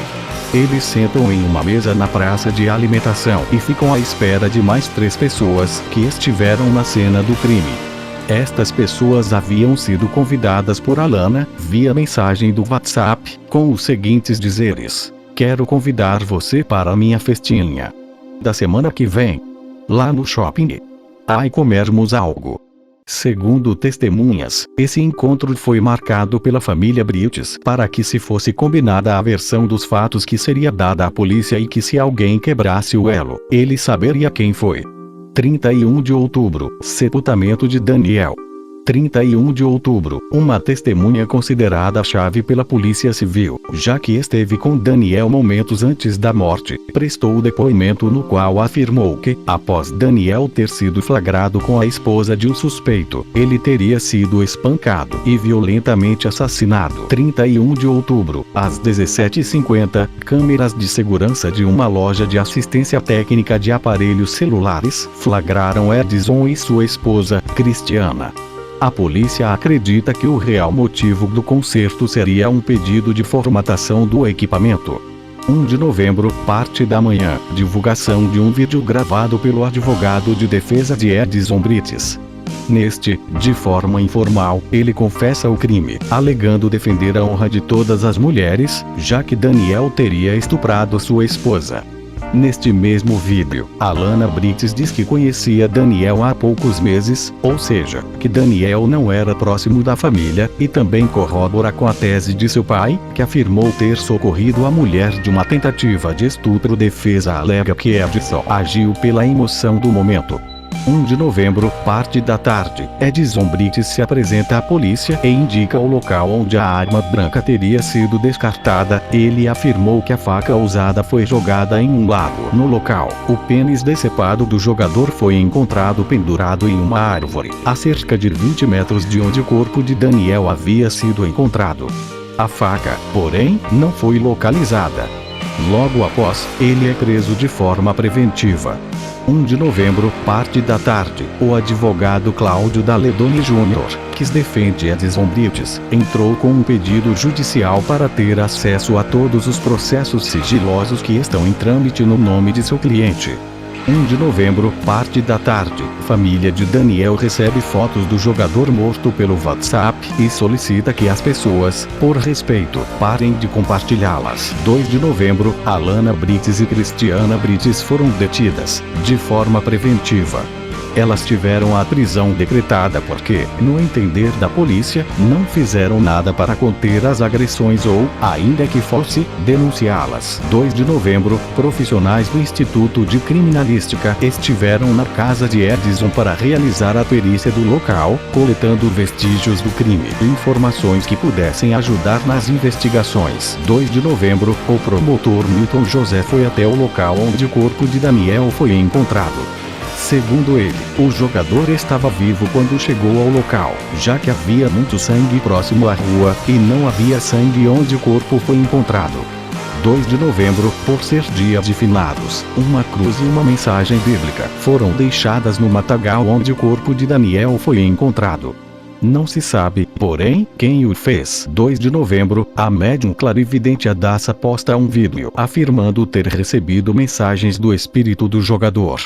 Eles sentam em uma mesa na praça de alimentação e ficam à espera de mais 3 pessoas que estiveram na cena do crime. Estas pessoas haviam sido convidadas por Alana, via mensagem do WhatsApp, com os seguintes dizeres: "Quero convidar você para a minha festinha da semana que vem, lá no shopping. Ai, comermos algo." Segundo testemunhas, esse encontro foi marcado pela família Brites para que se fosse combinada a versão dos fatos que seria dada à polícia e que se alguém quebrasse o elo, ele saberia quem foi. 31 de outubro, sepultamento de Daniel. 31 de outubro, uma testemunha considerada chave pela Polícia Civil, já que esteve com Daniel momentos antes da morte, prestou depoimento no qual afirmou que, após Daniel ter sido flagrado com a esposa de um suspeito, ele teria sido espancado e violentamente assassinado. 31 de outubro, às 17h50, câmeras de segurança de uma loja de assistência técnica de aparelhos celulares flagraram Edson e sua esposa, Cristiana. A polícia acredita que o real motivo do conserto seria um pedido de formatação do equipamento. 1 de novembro, parte da manhã, divulgação de um vídeo gravado pelo advogado de defesa de Edson Brites. Neste, de forma informal, ele confessa o crime, alegando defender a honra de todas as mulheres, já que Daniel teria estuprado sua esposa. Neste mesmo vídeo, Alana Brites diz que conhecia Daniel há poucos meses, ou seja, que Daniel não era próximo da família, e também corrobora com a tese de seu pai, que afirmou ter socorrido a mulher de uma tentativa de estupro. Defesa alega que Edson agiu pela emoção do momento. 1 de novembro, parte da tarde, Edson Brites se apresenta à polícia e indica o local onde a arma branca teria sido descartada. Ele afirmou que a faca usada foi jogada em um lago. No local, o pênis decepado do jogador foi encontrado pendurado em uma árvore, a cerca de 20 metros de onde o corpo de Daniel havia sido encontrado. A faca, porém, não foi localizada. Logo após, ele é preso de forma preventiva. 1 de novembro, parte da tarde, o advogado Cláudio Daledoni Jr., que defende Edson Brites, entrou com um pedido judicial para ter acesso a todos os processos sigilosos que estão em trâmite no nome de seu cliente. 1 de novembro, parte da tarde, família de Daniel recebe fotos do jogador morto pelo WhatsApp e solicita que as pessoas, por respeito, parem de compartilhá-las. 2 de novembro, Alana Brites e Cristiana Brites foram detidas, de forma preventiva. Elas tiveram a prisão decretada porque, no entender da polícia, não fizeram nada para conter as agressões ou, ainda que fosse, denunciá-las. 2 de novembro, profissionais do Instituto de Criminalística estiveram na casa de Edson para realizar a perícia do local, coletando vestígios do crime e informações que pudessem ajudar nas investigações. 2 de novembro, o promotor Milton José foi até o local onde o corpo de Daniel foi encontrado. Segundo ele, o jogador estava vivo quando chegou ao local, já que havia muito sangue próximo à rua, e não havia sangue onde o corpo foi encontrado. 2 de novembro, por ser dia de finados, uma cruz e uma mensagem bíblica foram deixadas no matagal onde o corpo de Daniel foi encontrado. Não se sabe, porém, quem o fez. 2 de novembro, a médium clarividente Adassa posta um vídeo afirmando ter recebido mensagens do espírito do jogador.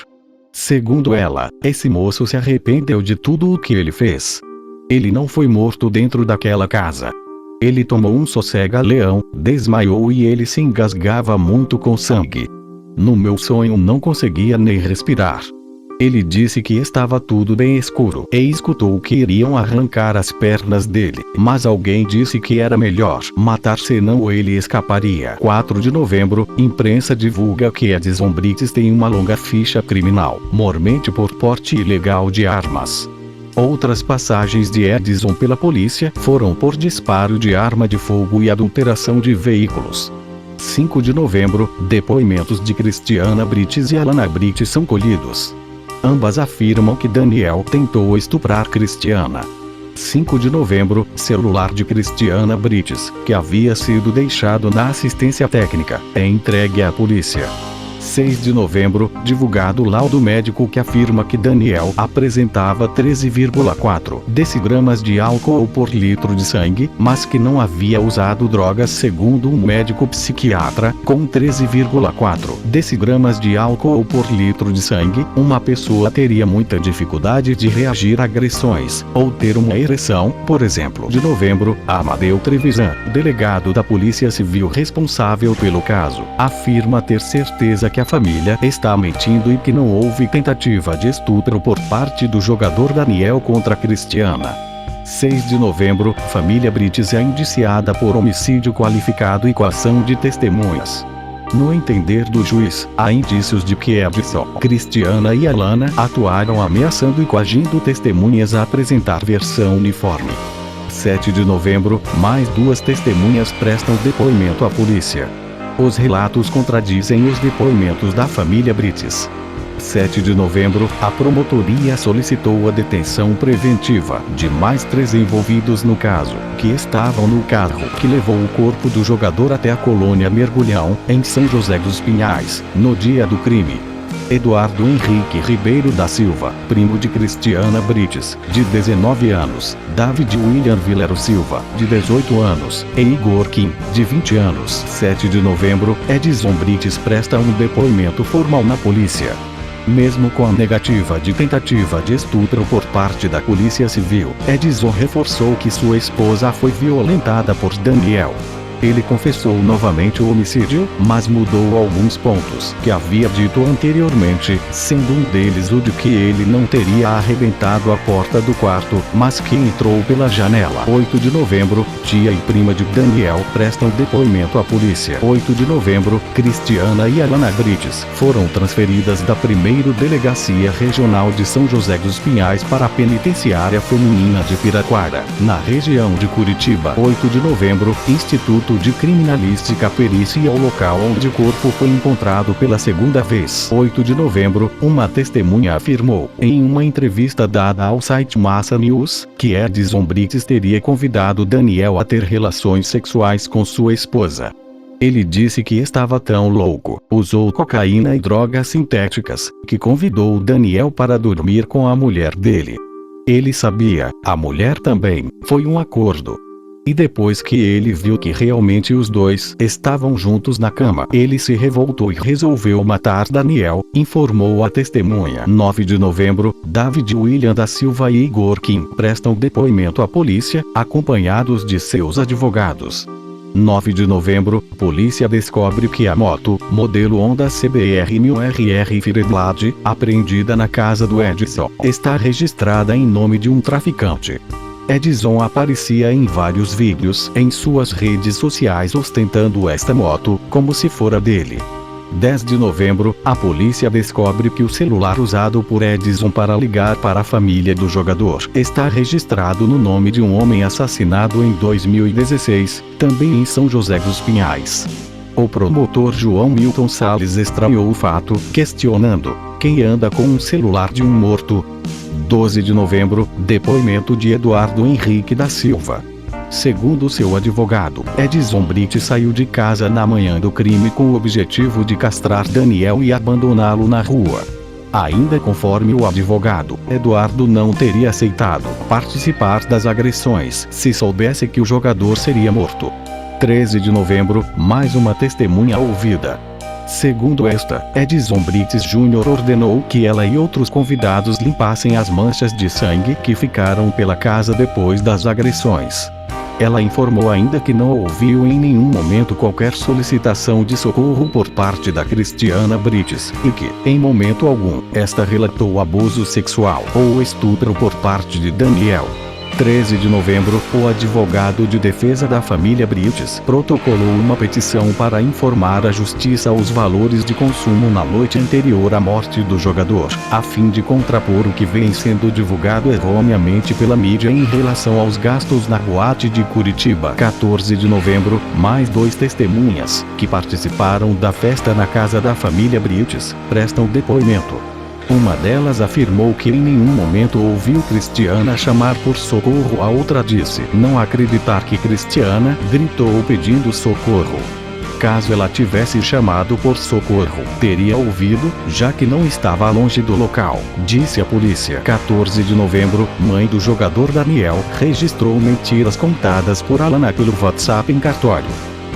Segundo ela, esse moço se arrependeu de tudo o que ele fez. Ele não foi morto dentro daquela casa. Ele tomou um sossega-leão, desmaiou e ele se engasgava muito com sangue. No meu sonho não conseguia nem respirar. Ele disse que estava tudo bem escuro e escutou que iriam arrancar as pernas dele, mas alguém disse que era melhor matar senão ele escaparia. 4 de novembro, imprensa divulga que Edson Brites tem uma longa ficha criminal, mormente por porte ilegal de armas. Outras passagens de Edson pela polícia foram por disparo de arma de fogo e adulteração de veículos. 5 de novembro, depoimentos de Cristiana Brites e Alana Brites são colhidos. Ambas afirmam que Daniel tentou estuprar Cristiana. 5 de novembro, celular de Cristiana Brites, que havia sido deixado na assistência técnica, é entregue à polícia. 6 de novembro, divulgado laudo médico que afirma que Daniel apresentava 13,4 decigramas de álcool por litro de sangue, mas que não havia usado drogas segundo um médico psiquiatra. Com 13,4 decigramas de álcool por litro de sangue, uma pessoa teria muita dificuldade de reagir a agressões, ou ter uma ereção, por exemplo. De novembro, Amadeu Trevisan, delegado da Polícia Civil responsável pelo caso, afirma ter certeza que a família está mentindo e que não houve tentativa de estupro por parte do jogador Daniel contra Cristiana. 6 de novembro, família Brites é indiciada por homicídio qualificado e coação de testemunhas. No entender do juiz, há indícios de que Edson, Cristiana e Alana atuaram ameaçando e coagindo testemunhas a apresentar versão uniforme. 7 de novembro, mais 2 testemunhas prestam depoimento à polícia. Os relatos contradizem os depoimentos da família Brites. 7 de novembro, a promotoria solicitou a detenção preventiva de mais 3 envolvidos no caso, que estavam no carro que levou o corpo do jogador até a colônia Mergulhão, em São José dos Pinhais, no dia do crime. Eduardo Henrique Ribeiro da Silva, primo de Cristiana Brites, de 19 anos, David William Vilero Silva, de 18 anos, e Igor Kim, de 20 anos. 7 de novembro, Edson Brites presta um depoimento formal na polícia. Mesmo com a negativa de tentativa de estupro por parte da Polícia Civil, Edson reforçou que sua esposa foi violentada por Daniel. Ele confessou novamente o homicídio, mas mudou alguns pontos que havia dito anteriormente, sendo um deles o de que ele não teria arrebentado a porta do quarto, mas que entrou pela janela. 8 de novembro, tia e prima de Daniel prestam depoimento à polícia. 8 de novembro, Cristiana e Alana Brites foram transferidas da 1ª Delegacia Regional de São José dos Pinhais para a Penitenciária Feminina de Piraquara, na região de Curitiba. 8 de novembro, Instituto de Criminalística perícia ao local onde o corpo foi encontrado pela segunda vez. 8 de novembro, uma testemunha afirmou, em uma entrevista dada ao site Massa News, que Edson Brites teria convidado Daniel a ter relações sexuais com sua esposa. Ele disse que estava tão louco, usou cocaína e drogas sintéticas, que convidou Daniel para dormir com a mulher dele. Ele sabia, a mulher também, foi um acordo. E depois que ele viu que realmente os dois estavam juntos na cama, ele se revoltou e resolveu matar Daniel, informou a testemunha. 9 de novembro, David William da Silva e Igor Kim prestam depoimento à polícia, acompanhados de seus advogados. 9 de novembro, polícia descobre que a moto, modelo Honda CBR 1000RR Fireblade, apreendida na casa do Edson, está registrada em nome de um traficante. Edson aparecia em vários vídeos em suas redes sociais ostentando esta moto, como se fora dele. 10 de novembro, a polícia descobre que o celular usado por Edson para ligar para a família do jogador está registrado no nome de um homem assassinado em 2016, também em São José dos Pinhais. O promotor João Milton Salles estranhou o fato, questionando: quem anda com um celular de um morto? 12 de novembro, depoimento de Eduardo Henrique da Silva. Segundo seu advogado, Edson Brites saiu de casa na manhã do crime com o objetivo de castrar Daniel e abandoná-lo na rua. Ainda conforme o advogado, Eduardo não teria aceitado participar das agressões se soubesse que o jogador seria morto. 13 de novembro, mais uma testemunha ouvida. Segundo esta, Edson Brites Jr. ordenou que ela e outros convidados limpassem as manchas de sangue que ficaram pela casa depois das agressões. Ela informou ainda que não ouviu em nenhum momento qualquer solicitação de socorro por parte da Cristiana Brites, e que, em momento algum, esta relatou abuso sexual ou estupro por parte de Daniel. 13 de novembro, o advogado de defesa da família Brites protocolou uma petição para informar a justiça os valores de consumo na noite anterior à morte do jogador, a fim de contrapor o que vem sendo divulgado erroneamente pela mídia em relação aos gastos na boate de Curitiba. 14 de novembro, mais 2 testemunhas, que participaram da festa na casa da família Brites, prestam depoimento. Uma delas afirmou que em nenhum momento ouviu Cristiana chamar por socorro. A outra disse não acreditar que Cristiana gritou pedindo socorro. Caso ela tivesse chamado por socorro, teria ouvido, já que não estava longe do local, disse a polícia. 14 de novembro, mãe do jogador Daniel registrou mentiras contadas por Alana pelo WhatsApp em cartório.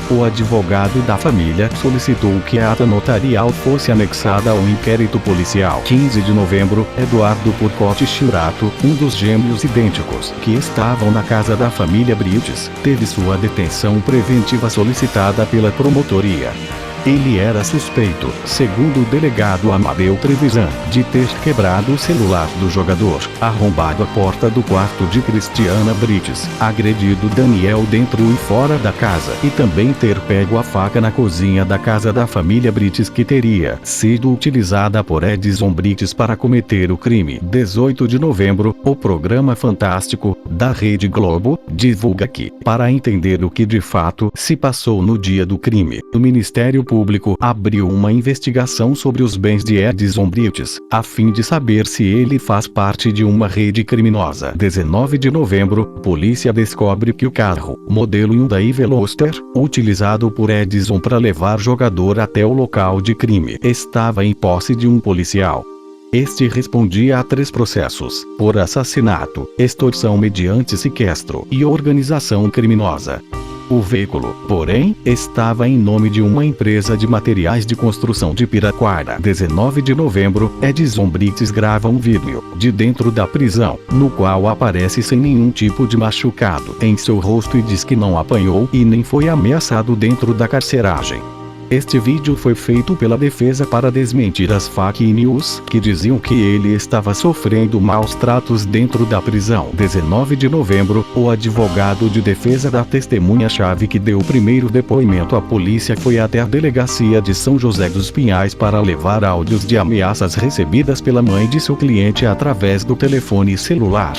O advogado da família solicitou que a ata notarial fosse anexada ao inquérito policial. 15 de novembro, Eduardo Porcotti Chirato, um dos gêmeos idênticos que estavam na casa da família Brites, teve sua detenção preventiva solicitada pela promotoria. Ele era suspeito, segundo o delegado Amadeu Trevisan, de ter quebrado o celular do jogador, arrombado a porta do quarto de Cristiana Brites, agredido Daniel dentro e fora da casa e também ter pego a faca na cozinha da casa da família Brites que teria sido utilizada por Edson Brites para cometer o crime. 18 de novembro, o programa Fantástico, da Rede Globo, divulga que, para entender o que de fato se passou no dia do crime, o Ministério Público abriu uma investigação sobre os bens de Edson Brites, a fim de saber se ele faz parte de uma rede criminosa. 19 de novembro, polícia descobre que o carro, modelo Hyundai Veloster, utilizado por Edson para levar jogador até o local de crime, estava em posse de um policial. Este respondia a 3 processos, por assassinato, extorsão mediante sequestro e organização criminosa. O veículo, porém, estava em nome de uma empresa de materiais de construção de Piraquara. 19 de novembro, Edson Brites grava um vídeo, de dentro da prisão, no qual aparece sem nenhum tipo de machucado em seu rosto e diz que não apanhou e nem foi ameaçado dentro da carceragem. Este vídeo foi feito pela defesa para desmentir as fake news que diziam que ele estava sofrendo maus tratos dentro da prisão. 19 de novembro, o advogado de defesa da testemunha-chave que deu o primeiro depoimento à polícia foi até a delegacia de São José dos Pinhais para levar áudios de ameaças recebidas pela mãe de seu cliente através do telefone celular.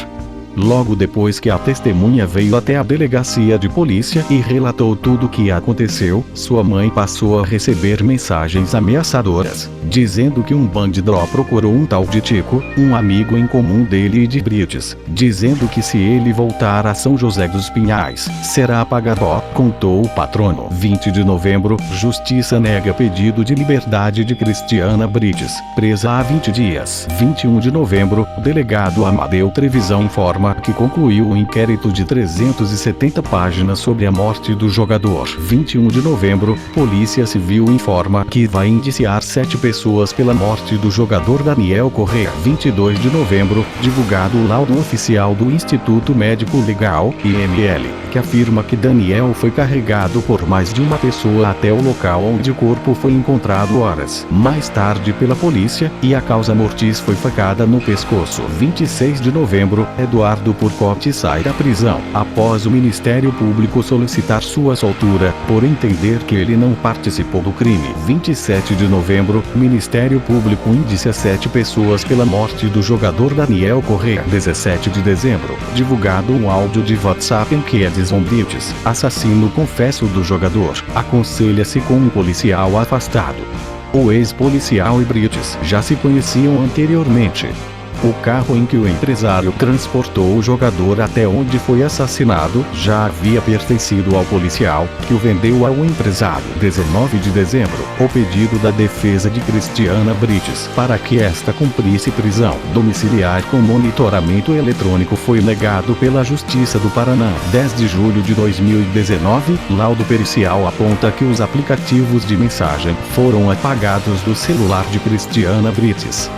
Logo depois que a testemunha veio até a delegacia de polícia e relatou tudo o que aconteceu, sua mãe passou a receber mensagens ameaçadoras, dizendo que um bandido procurou um tal de Tico, um amigo em comum dele e de Brites, dizendo que se ele voltar a São José dos Pinhais, será apagado, contou o patrono. 20 de novembro, Justiça nega pedido de liberdade de Cristiana Brites, presa há 20 dias. 21 de novembro, o delegado Amadeu Trevisan informa que concluiu o inquérito de 370 páginas sobre a morte do jogador. 21 de novembro, Polícia Civil informa que vai indiciar 7 pessoas pela morte do jogador Daniel Correa. 22 de novembro, divulgado o laudo oficial do Instituto Médico Legal, IML, que afirma que Daniel foi carregado por mais de uma pessoa até o local onde o corpo foi encontrado horas mais tarde pela polícia, e a causa mortis foi facada no pescoço. 26 de novembro, Eduardo Porcotti sai da prisão, após o Ministério Público solicitar sua soltura, por entender que ele não participou do crime. 27 de novembro, o Ministério Público indicia 7 pessoas pela morte do jogador Daniel Correa. 17 de dezembro, divulgado um áudio de WhatsApp em que Edson Brites, assassino confesso do jogador, aconselha-se com um policial afastado. O ex-policial e Brites já se conheciam anteriormente. O carro em que o empresário transportou o jogador até onde foi assassinado já havia pertencido ao policial, que o vendeu ao empresário. 19 de dezembro, o pedido da defesa de Cristiana Brites para que esta cumprisse prisão domiciliar com monitoramento eletrônico foi negado pela Justiça do Paraná. 10 de julho de 2019, laudo pericial aponta que os aplicativos de mensagem foram apagados do celular de Cristiana Brites.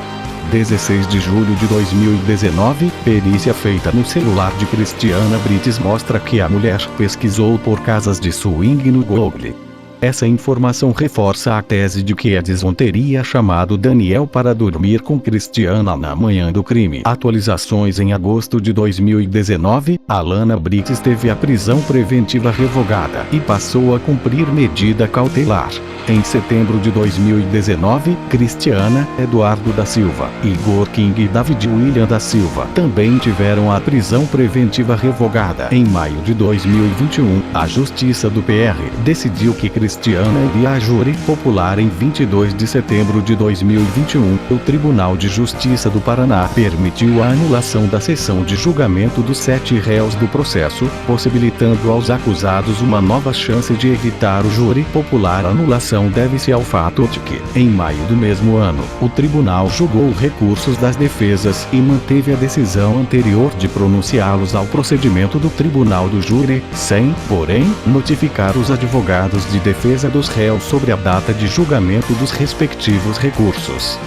16 de julho de 2019, perícia feita no celular de Cristiana Brites mostra que a mulher pesquisou por casas de swing no Google. Essa informação reforça a tese de que Edson teria chamado Daniel para dormir com Cristiana na manhã do crime. Atualizações: em agosto de 2019, Alana Brites teve a prisão preventiva revogada e passou a cumprir medida cautelar. Em setembro de 2019, Cristiana, Eduardo da Silva, Igor King e David William da Silva também tiveram a prisão preventiva revogada. Em maio de 2021, a Justiça do PR decidiu que Cristiana Cristiana e a júri popular em 22 de setembro de 2021, o Tribunal de Justiça do Paraná permitiu a anulação da sessão de julgamento dos 7 réus do processo, possibilitando aos acusados uma nova chance de evitar o júri popular. A anulação deve-se ao fato de que, em maio do mesmo ano, o tribunal julgou recursos das defesas e manteve a decisão anterior de pronunciá-los ao procedimento do tribunal do júri, sem, porém, notificar os advogados de defesa dos réus sobre a data de julgamento dos respectivos recursos.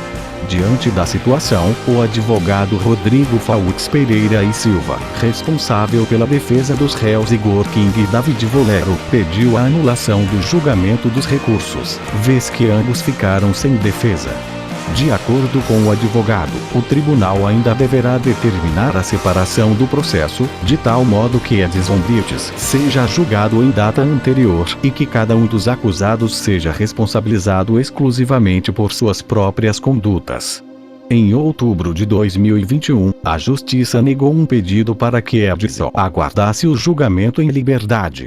Diante da situação, o advogado Rodrigo Faux Pereira e Silva, responsável pela defesa dos réus Igor King e David Volero, pediu a anulação do julgamento dos recursos, vez que ambos ficaram sem defesa. De acordo com o advogado, o tribunal ainda deverá determinar a separação do processo, de tal modo que Edson Bites seja julgado em data anterior e que cada um dos acusados seja responsabilizado exclusivamente por suas próprias condutas. Em outubro de 2021, a Justiça negou um pedido para que Edson aguardasse o julgamento em liberdade.